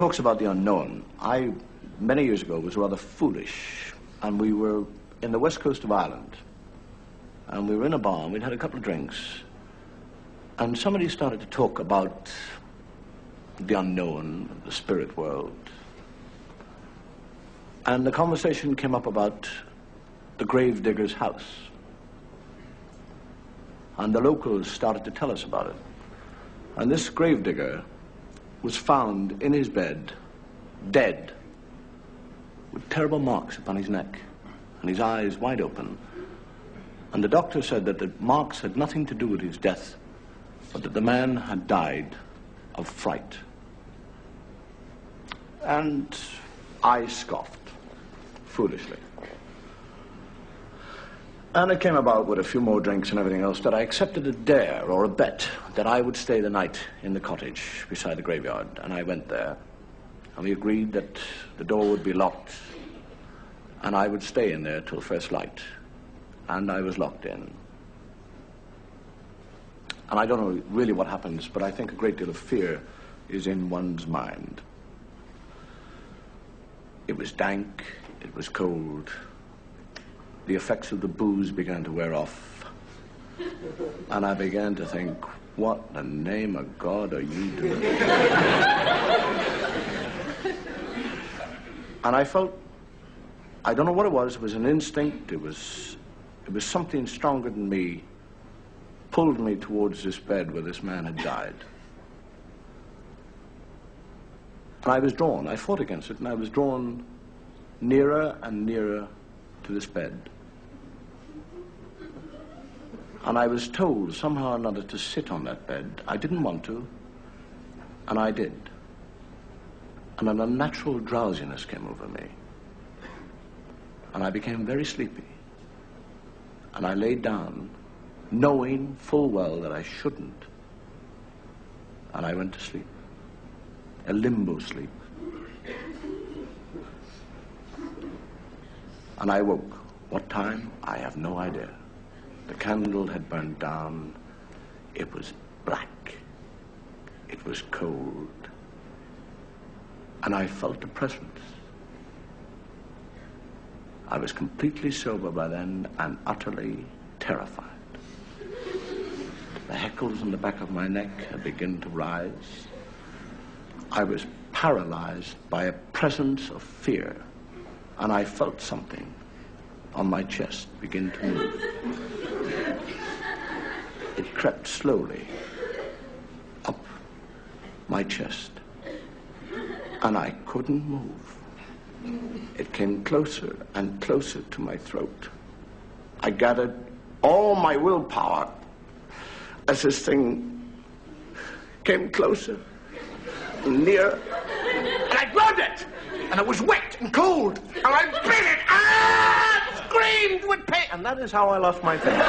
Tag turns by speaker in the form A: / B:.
A: Talks about the unknown. I, many years ago, was rather foolish, and we were in the west coast of Ireland, and we were in a bar, and we'd had a couple of drinks, and somebody started to talk about the unknown, the spirit world, and the conversation came up about the grave digger's house, and the locals started to tell us about it. And this grave digger was found in his bed, dead, with terrible marks upon his neck, and his eyes wide open. And the doctor said that the marks had nothing to do with his death, but that the man had died of fright. And I scoffed, foolishly. And it came about with a few more drinks and everything else that I accepted a dare or a bet that I would stay the night in the cottage beside the graveyard. And I went there, and we agreed that the door would be locked, and I would stay in there till first light. And I was locked in. And I don't know really what happens, but I think a great deal of fear is in one's mind. It was dank, it was cold. The effects of the booze began to wear off. And I began to think, what in the name of God are you doing? And I felt, I don't know what it was an instinct, it was something stronger than me, pulled me towards this bed where this man had died. And I was drawn, I fought against it, and I was drawn nearer and nearer to this bed. And I was told somehow or another to sit on that bed. I didn't want to, and I did. And an unnatural drowsiness came over me. And I became very sleepy. And I laid down, knowing full well that I shouldn't. And I went to sleep. A limbo sleep. And I woke. What time? I have no idea. The candle had burned down. It was black. It was cold. And I felt a presence. I was completely sober by then and utterly terrified. The hackles on the back of my neck had begun to rise. I was paralyzed by a presence of fear, and I felt something on my chest begin to move. It crept slowly up my chest, and I couldn't move. It came closer and closer to my throat. I gathered all my willpower as this thing came closer and nearer, and I grabbed it, and it was wet and cold, and I bit it, and screamed with pain, and that is how I lost my fingers.